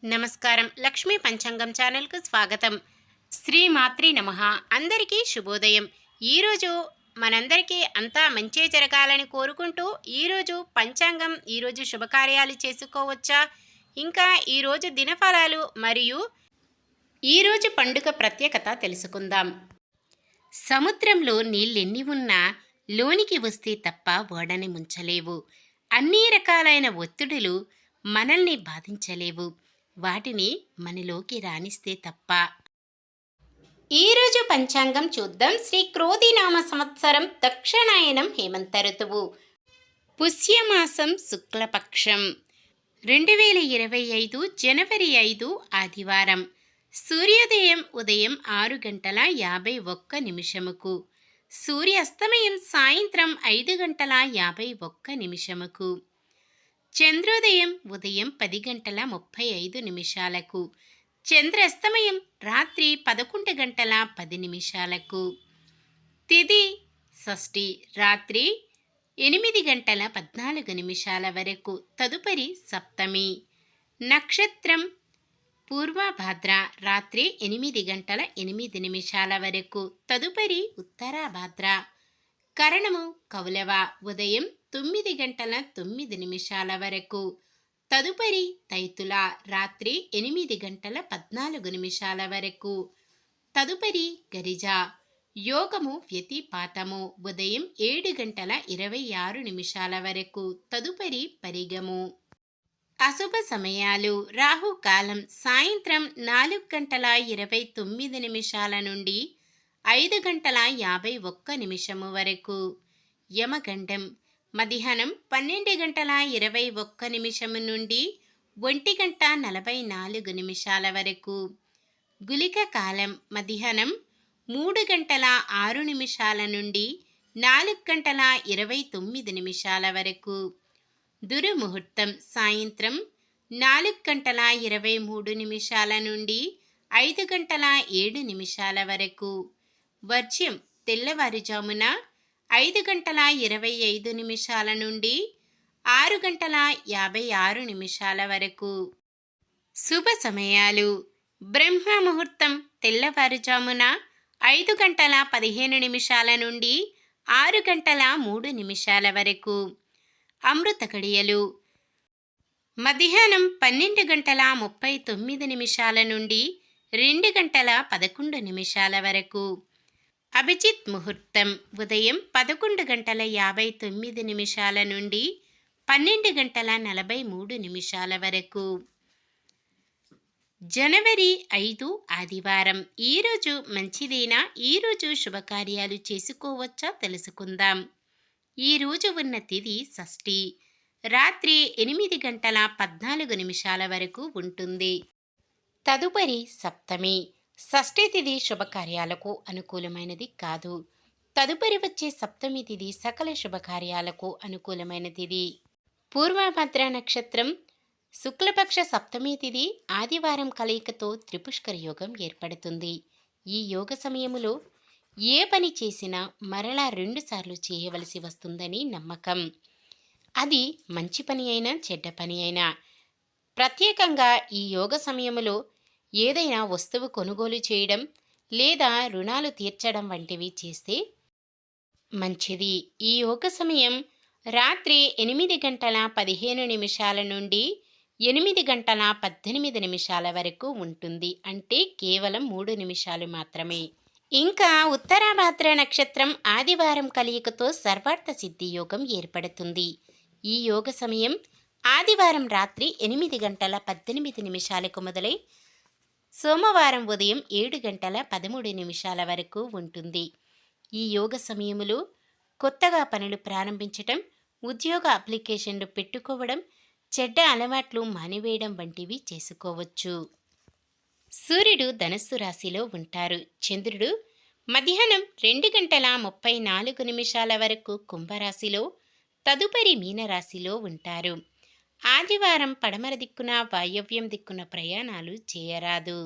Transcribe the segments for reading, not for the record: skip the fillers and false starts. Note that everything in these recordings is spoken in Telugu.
నమస్కారం. లక్ష్మీ పంచాంగం ఛానల్‌కు స్వాగతం. శ్రీమాత్రే నమః. అందరికీ శుభోదయం. ఈరోజు మనందరికీ అంతా మంచే జరగాలని కోరుకుంటూ ఈరోజు పంచాంగం, ఈరోజు శుభకార్యాలు చేసుకోవచ్చా, ఇంకా ఈరోజు దినఫలాలు మరియు ఈరోజు పండుగ ప్రత్యేకత తెలుసుకుందాం. సముద్రంలో నీళ్ళెన్ని ఉన్నా లోనికి వస్తే తప్ప ఓడని ముంచలేవు. అన్ని రకాలైన ఒత్తిడులు మనల్ని బాధించలేవు. వాటిని మనలోకి రానిస్తే తప్ప. ఈరోజు పంచాంగం చూద్దాం. శ్రీ క్రోధినామ సంవత్సరం దక్షిణాయనం హేమంత ఋతువు, పుష్యమాసం శుక్లపక్షం, 2025 జనవరి 5 ఆదివారం. సూర్యోదయం ఉదయం 6:51 సూర్యాస్తమయం సాయంత్రం 5:51. చంద్రోదయం ఉదయం 10:35, చంద్రాస్తమయం రాత్రి 11:10. తిథి షష్ఠి రాత్రి 8:14 వరకు. తదుపరి సప్తమి. నక్షత్రం పూర్వభాద్ర రాత్రి 8:08 వరకు. తదుపరి ఉత్తరాభాద్ర. కరణము కౌలవ ఉదయం 9:09 వరకు. తదుపరి తైతుల రాత్రి 8:14 వరకు. తదుపరి గరిజ. యోగము వ్యతిపాతము ఉదయం 7:26 వరకు. తదుపరి పరిగము. అశుభ సమయాలు రాహుకాలం సాయంత్రం 4:29 నుండి 5:51 వరకు. యమగండం మధ్యాహ్నం 12:21 నుండి 1:44 వరకు. గుళిక కాలం మధ్యాహ్నం 3:06 నుండి 4:29 వరకు. దుర్ముహూర్తం సాయంత్రం 4:23 నుండి 5:07 వరకు. వర్జ్యం తెల్లవారుజామున 5:25 నుండి 6:56 వరకు. శుభ సమయాలు బ్రహ్మ ముహూర్తం తెల్లవారుజామున 5:15 నుండి 6:03 వరకు. అమృత గడియలు మధ్యాహ్నం 12:39 నుండి 2:11 వరకు. అభిజిత్ ముహూర్తం ఉదయం 11:59 నుండి 12:43 వరకు. జనవరి 5 ఆదివారం. ఈరోజు మంచిదేనా? ఈరోజు శుభకార్యాలు చేసుకోవచ్చా తెలుసుకుందాం. ఈరోజు ఉన్న తిథి షష్ఠి రాత్రి 8:14 వరకు ఉంటుంది. తదుపరి సప్తమి. షష్ఠి తిథి శుభకార్యాలకు అనుకూలమైనది కాదు. తదుపరి వచ్చే సప్తమి తిథి సకల శుభకార్యాలకు అనుకూలమైన తిథి. పూర్వభద్ర నక్షత్రం శుక్లపక్ష సప్తమి తిథి ఆదివారం కలయికతో త్రిపుష్కర యోగం ఏర్పడుతుంది. ఈ యోగ సమయములో ఏ పని చేసినా మరలా 2 సార్లు చేయవలసి వస్తుందని నమ్మకం. అది మంచి పని అయినా చెడ్డ పని అయినా. ప్రత్యేకంగా ఈ యోగ సమయములో ఏదైనా వస్తువు కొనుగోలు చేయడం లేదా రుణాలు తీర్చడం వంటివి చేస్తే మంచిది. ఈ యోగ సమయం రాత్రి 8:15 నుండి 8:18 వరకు ఉంటుంది. అంటే కేవలం 3 నిమిషాలు మాత్రమే. ఇంకా ఉత్తరాభాద్ర నక్షత్రం ఆదివారం కలయికతో సర్వార్థ సిద్ధి యోగం ఏర్పడుతుంది. ఈ యోగ సమయం ఆదివారం రాత్రి 8:18 మొదలై సోమవారం ఉదయం 7:13 వరకు ఉంటుంది. ఈ యోగ సమయములో కొత్తగా పనులు ప్రారంభించటం, ఉద్యోగ అప్లికేషన్లు పెట్టుకోవడం, చెడ్డ అలవాట్లు మానివేయడం వంటివి చేసుకోవచ్చు. సూర్యుడు ధనస్సు రాశిలో ఉంటారు. చంద్రుడు మధ్యాహ్నం 2:34 వరకు కుంభరాశిలో, తదుపరి మీనరాశిలో ఉంటారు. ఆదివారం పడమర దిక్కున వాయవ్యం దిక్కున ప్రయాణాలు చేయరాదు.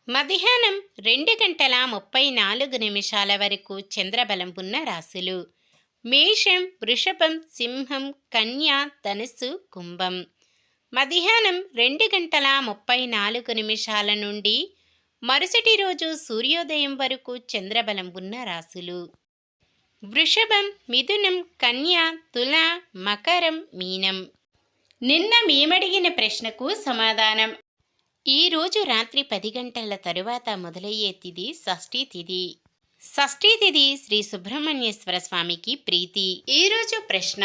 మధ్యాహ్నం 2:34 వరకు చంద్రబలం ఉన్న రాశులు మేషం, వృషభం, సింహం, కన్య, ధనుస్సు, కుంభం. మధ్యాహ్నం 2:34 నుండి మరుసటి రోజు సూర్యోదయం వరకు చంద్రబలం ఉన్న రాశులు: వృషభం, మిథునం, కన్య, తుల, మకరం, మీనం. నిన్న మేమడిగిన ప్రశ్నకు సమాధానం: ఈ రోజు రాత్రి 10 గంటల తరువాత మొదలయ్యే తిథి షష్ఠీ తిథి. షష్ఠీ తిథి శ్రీ సుబ్రహ్మణ్యేశ్వర స్వామికి ప్రీతి. ఈరోజు ప్రశ్న: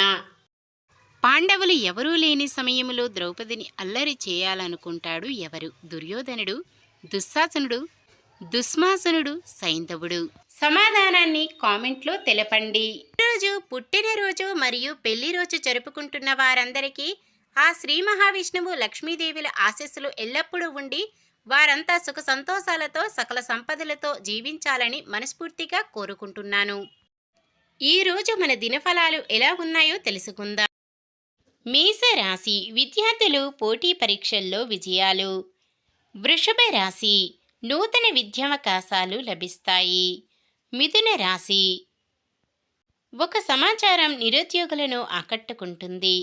పాండవులు ఎవరూ లేని సమయంలో ద్రౌపదిని అల్లరి చేయాలనుకుంటాడు ఎవరు? దుర్యోధనుడు, దుశ్శాసనుడు, దుశ్శాసనుడు, సైంధవుడు. సమాధానాన్ని కామెంట్లో తెలపండి. ఈరోజు పుట్టినరోజు మరియు పెళ్లి రోజు జరుపుకుంటున్న వారందరికీ ఆ శ్రీ మహావిష్ణువు, లక్ష్మీదేవుల ఆశీస్సులు ఎల్లప్పుడూ ఉండి వారంతా సుఖ సంతోషాలతో సకల సంపదలతో జీవించాలని మనస్ఫూర్తిగా కోరుకుంటున్నాను. ఈరోజు మన దినఫలాలు ఎలా ఉన్నాయో తెలుసుకుందాం. మేషరాశి: విద్యార్థులు పోటీ పరీక్షల్లో విజయాలు. వృషభ రాశి: నూతన విద్యావకాశాలు లభిస్తాయి. మిథున రాశి: ఒక సమాచారం నిరుద్యోగులను ఆకట్టుకుంటుంది.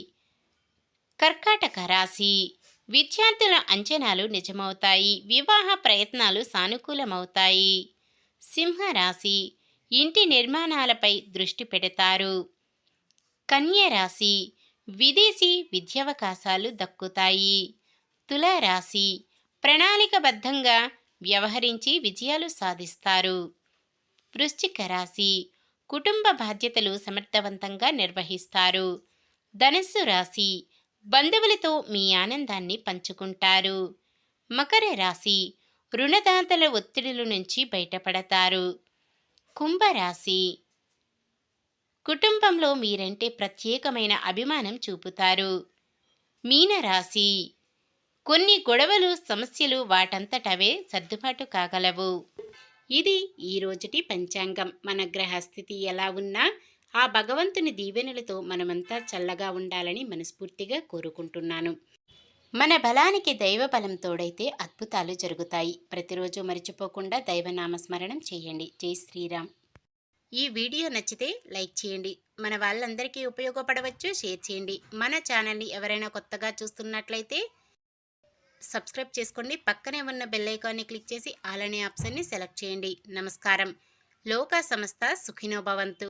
కర్కాటక రాశి: విద్యార్థుల అంచనాలు నిజమవుతాయి. వివాహ ప్రయత్నాలు సానుకూలమవుతాయి. సింహరాశి: ఇంటి నిర్మాణాలపై దృష్టి పెడతారు. కన్య రాశి: విదేశీ విద్యావకాశాలు దక్కుతాయి. తులారాశి: ప్రణాళికబద్ధంగా వ్యవహరించి విజయాలు సాధిస్తారు. వృశ్చిక రాశి: కుటుంబ బాధ్యతలు సమర్థవంతంగా నిర్వహిస్తారు. ధనుస్సు రాశి: బంధువులతో మీ ఆనందాన్ని పంచుకుంటారు. మకర రాశి: రుణదాతల ఒత్తిడుల నుంచి బయటపడతారు. కుంభరాశి: కుటుంబంలో మీరంటే ప్రత్యేకమైన అభిమానం చూపుతారు. మీనరాశి: కొన్ని గొడవలు, సమస్యలు వాటంతటవే సర్దుబాటు కాగలవు. ఇది ఈ రోజుటి పంచాంగం. మన గ్రహస్థితి ఎలా ఉన్నా ఆ భగవంతుని దీవెనలతో మనమంతా చల్లగా ఉండాలని మనస్ఫూర్తిగా కోరుకుంటున్నాను. మన బలానికి దైవ బలం తోడైతే అద్భుతాలు జరుగుతాయి. ప్రతిరోజు మర్చిపోకుండా దైవనామస్మరణం చేయండి. జై శ్రీరామ్. ఈ వీడియో నచ్చితే లైక్ చేయండి. మన వాళ్ళందరికీ ఉపయోగపడవచ్చు. షేర్ చేయండి. మన ఛానల్ని ఎవరైనా కొత్తగా చూస్తున్నట్లయితే సబ్స్క్రైబ్ చేసుకోండి. పక్కనే ఉన్న బెల్ ఐకాన్ని క్లిక్ చేసి ఆల్ అనే ఆప్షన్ని సెలెక్ట్ చేయండి. నమస్కారం. లోకా సమస్త సుఖినో భవంతు.